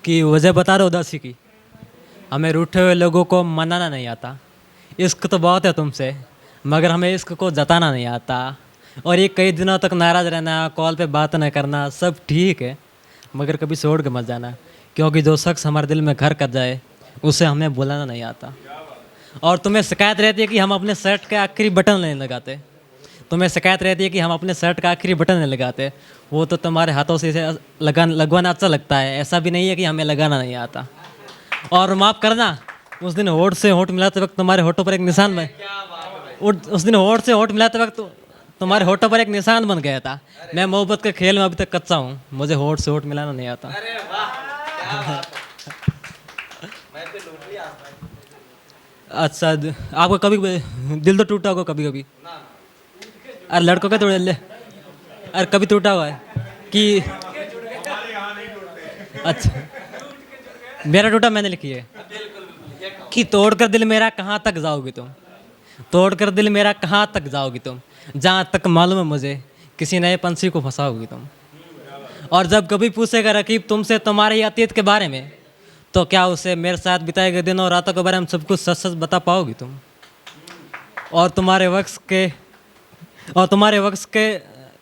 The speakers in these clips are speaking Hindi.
कि वजह बता रहे उदासी की। हमें रूठे हुए लोगों को मनाना नहीं आता। इश्क तो बहुत है तुमसे, मगर हमें इश्क को जताना नहीं आता। और ये कई दिनों तक नाराज़ रहना, कॉल पे बात न करना, सब ठीक है, मगर कभी छोड़ के मत जाना, क्योंकि जो शख्स हमारे दिल में घर कर जाए उसे हमें बुलाना नहीं आता। और तुम्हें शिकायत रहती है कि हम अपने शर्ट के आखिरी बटन नहीं लगाते। तुम्हें शिकायत रहती है कि हम अपने शर्ट का आखिरी बटन नहीं लगाते। वो तो तुम्हारे हाथों से इसे लगवाना अच्छा लगता है, ऐसा भी नहीं है कि हमें लगाना नहीं आता। और माफ़ करना, उस दिन होठ से होठ मिलाते वक्त तुम्हारे होठों पर एक निशान बन उस दिन होठ से होठ मिलाते वक्त तुम्हारे होठों पर एक निशान बन गया था। मैं मोहब्बत के खेल में अभी तक कच्चा हूँ, मुझे होठ से होठ मिलाना नहीं आता। अच्छा, आपको कभी दिल तो टूटा होगा कभी कभी? अरे लड़कों का थोड़े अरे कभी टूटा हुआ है कि? अच्छा, मेरा टूटा मैंने लिखी है कि तोड़कर दिल मेरा कहाँ तक जाओगी तुम, तोड़कर दिल मेरा कहाँ तक जाओगी तुम, जहाँ तक मालूम है मुझे किसी नए पंछी को फंसाओगी तुम। और जब कभी पूछेगा रकीब तुमसे तुम्हारे ही अतीत के बारे में, तो क्या उसे मेरे साथ बिताए गए दिनों और रातों के बारे में सब कुछ सच सच बता पाओगी तुम। और तुम्हारे वक्स के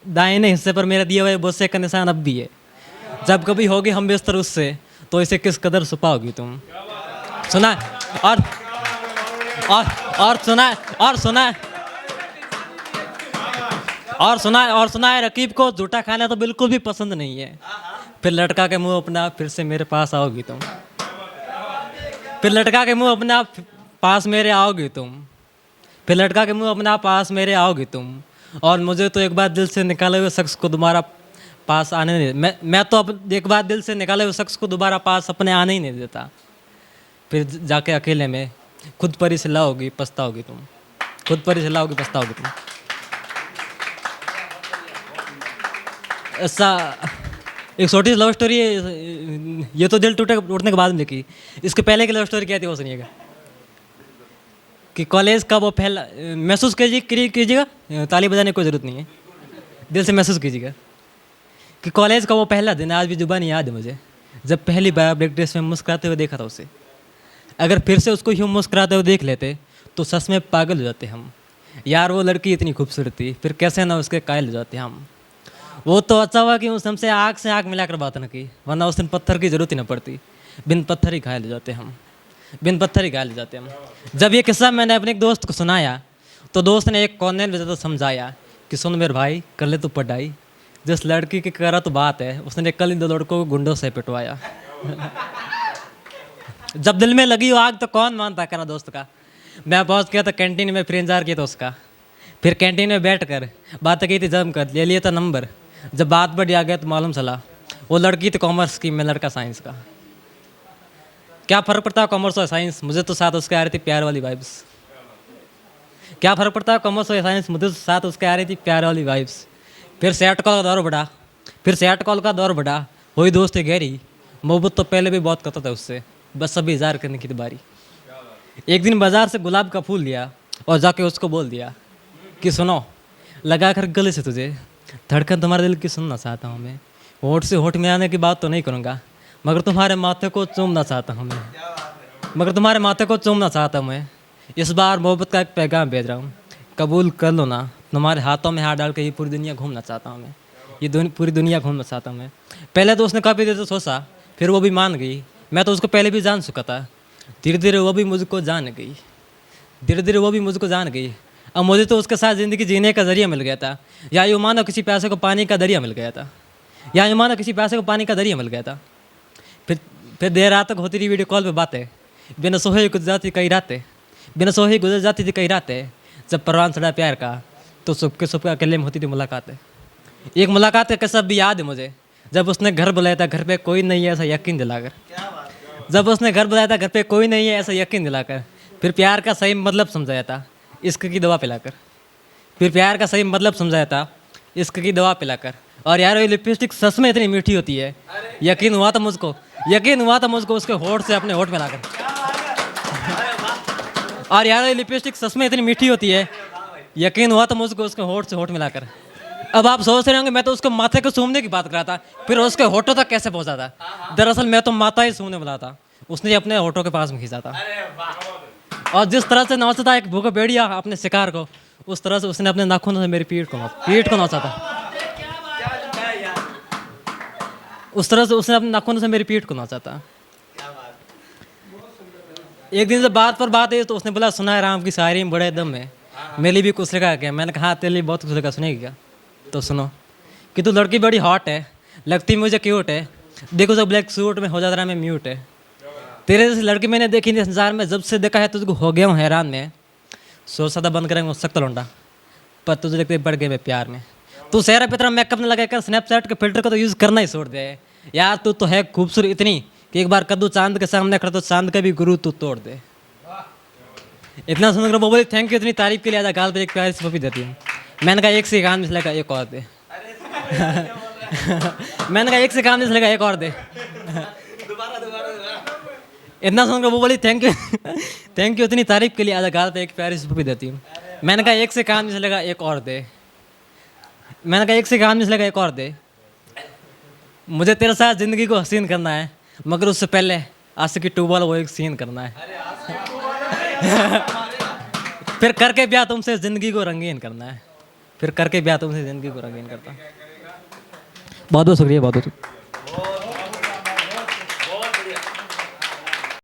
दाहिने हिस्से पर मेरे दिए हुए बोसे का निशान अब भी है। जब कभी होगी हम बिस्तर उससे, तो इसे किस कदर छुपाओगी तुम। सुना और और और सुना और सुना और सुना है रकीब को झूठा खाना तो बिल्कुल भी पसंद नहीं है। फिर लटका के मुंह अपना फिर से मेरे पास आओगी तुम। फिर लटका के मुंह अपना पास मेरे आओगी तुम। फिर लटका के मुंह अपना पास मेरे आओगी तुम। और मुझे तो एक बार दिल से निकाले हुए शख्स को दोबारा पास आने नहीं, मैं तो अब एक बार दिल से निकाले हुए शख्स को दोबारा पास अपने आने ही नहीं देता। फिर जाके अकेले में खुद पर ही सिलाओगी पछताओगी तुम, खुद पर ही सिलाओगी पछताओगी तुम। ऐसा एक छोटी सी लव स्टोरी है, ये तो दिल टूटने के बाद में लिखी। इसके पहले की लव स्टोरी क्या थी वो सुनिएगा। कि कॉलेज का वो पहला महसूस कीजिएगा, ताली बजाने की कोई ज़रूरत नहीं है, दिल से महसूस कीजिएगा कि कॉलेज का वो पहला दिन आज भी जुबानी याद है मुझे, जब पहली बार ब्रेक ड्रेस में मुस्कुराते हुए देखा था उसे। अगर फिर से उसको यूँ मुस्कुराते हुए देख लेते तो सच में पागल हो जाते हम। यार वो लड़की इतनी खूबसूरत थी, फिर कैसे ना उसके कायल हो जाते हम। वो तो अच्छा हुआ कि उस हमसे आँख से आँख मिलाकर बात न की, वरना उस दिन पत्थर की ज़रूरत ही न पड़ती। बिन पत्थर ही घायल हो जाते हम, बिन पत्थर ही घायल हो जाते हम। जब ये किस्सा मैंने अपने एक दोस्त को सुनाया तो दोस्त ने एक कोने में ज़्यादा समझाया कि सुन मेरे भाई, कर ले तू पढ़ाई, जिस लड़की की करा तो बात है उसने कल इन 2 लड़कों को गुंडों से पिटवाया। जब दिल में लगी हो आग तो कौन मानता कहना दोस्त का। मैं पहुंच गया था कैंटीन में, फिर इंतजार किया था उसका। फिर कैंटीन में बैठ कर बातें की थी, जम कर ले लिया था नंबर। जब बात बढ़ आ गया तो मालूम चला वो लड़की थी कॉमर्स की, मैं लड़का साइंस का। क्या फ़र्क पड़ता है कॉमर्स और साइंस, मुझे तो साथ उसके आ रही थी प्यार वाली वाइब्स। क्या फ़र्क पड़ता है कॉमर्स और साइंस, मुझे तो साथ उसके आ रही थी प्यार वाली वाइब्स। फिर सेट कॉल का दौर बढ़ा, वही दोस्त है गहरी। मोहब्बत तो पहले भी बहुत करता था उससे, बस सभी इज़हार करने की बारी। एक दिन बाजार से गुलाब का फूल लिया और जाके उसको बोल दिया कि सुनो, लगा कर गले से तुझे, धड़कन तुम्हारे दिल की सुनना चाहता हूँ मैं। होठ से होठ मिलाने की बात तो नहीं करूँगा, मगर तुम्हारे माथे को चूमना चाहता हूँ मैं। इस बार मोहब्बत का एक पैगाम भेज रहा हूँ, कबूल कर लो ना। तुम्हारे हाथों में हाथ डाल के ये पूरी दुनिया घूमना चाहता हूँ मैं, पूरी दुनिया घूमना चाहता हूँ मैं। पहले तो उसने काफ़ी देर तो सोचा, फिर वो भी मान गई। मैं तो उसको पहले भी जान चुका था। धीरे धीरे वो भी मुझको जान गई। अब मुझे तो उसके साथ ज़िंदगी जीने का ज़रिया मिल गया था, या यूँ मानो किसी प्यासे को पानी का दरिया मिल गया था। फिर देर रात तक होती रही वीडियो कॉल पे बातें, बिना सोहे गुजर जाती थी कई रातें। जब परवान चढ़ा प्यार का तो सुबह अकेले में होती थी मुलाकातें। एक मुलाकात का किस्सा भी याद है मुझे, जब उसने घर बुलाया था घर पे कोई नहीं है ऐसा यकीन दिलाकर। फिर प्यार का सही मतलब समझाया था इश्क की दवा पिलाकर। और यार ये लिपस्टिक सच में इतनी मीठी होती है, यकीन हुआ था मुझको उसके होठ से अपने होठ मिलाकर। और यार ये लिपस्टिक सच में इतनी मीठी होती है, यकीन हुआ था मुझको उसके होठ से होठ मिलाकर। अब आप सोच रहे होंगे मैं तो उसको माथे को सूंघने की बात कर रहा था, फिर उसके होठों तक कैसे पहुंचा था? दरअसल मैं तो माथा ही सूंघने वाला था, उसने अपने होठों के पास में खींचा था। और जिस तरह से नोचा था एक भूखा भेड़िया अपने शिकार को, उस तरह से उसने अपने नाखूनों से मेरी पीठ को नोचा था। उस तरह से उसने अपने नाखूनों से मेरी पीठ को नोचा था। एक दिन से बात पर बात है तो उसने बोला सुना है राम की शायरी में बड़े दम है, मेरे लिए भी कुछ लिखा है क्या? मैंने कहा हाँ, तेरे लिए बहुत कुछ लिखा, सुनेगी क्या? तो सुनो कि तू लड़की बड़ी हॉट है, लगती मुझे क्यूट है, देखो तो ब्लैक सूट में हो जाता रहा मैं म्यूट है। तेरे जैसी लड़की मैंने देखी नहीं संसार में, जब से देखा है तुझको हो गया हूँ हैरान में। सोच सदा बंद करेंगे सख्त लौंडा, पर तुझे देखते बढ़ गए मैं प्यार में। तू सेहरा पे तेरा मेकअप न लगाकर स्नैपचैट के फिल्टर को तो यूज़ करना ही छोड़ दे यार। तू तो है खूबसूरत इतनी कि एक बार कद्दू चांद के सामने खड़ा तो चांद का भी गुरु तू तोड़ दे। इतना सुनकर वो बोली थैंक यू, इतनी तारीफ के लिए आजा गाल पे एक प्यारी सी पपी देती हूँ। मैंने कहा एक से काम नहीं चलेगा एक और दे। मैंने कहा एक से काम नहीं चलेगा एक और दे। इतना सुनकर वो बोली थैंक यू थैंक यू, इतनी तारीफ के लिए आजा गाल पे एक प्यारी सी पपी देती हूँ। मैंने कहा एक से काम नहीं चलेगा एक और दे। मैंने कहा एक से काम नहीं चलेगा एक और दे। मुझे तेरे साथ ज़िंदगी को हसीन करना है, मगर उससे पहले आशिकी 2 वाला वो एक सीन करना है। फिर करके ब्याह तुमसे ज़िंदगी को रंगीन करना है। फिर करके ब्याह तुमसे ज़िंदगी को रंगीन करता। बहुत बहुत शुक्रिया, बहुत बहुत।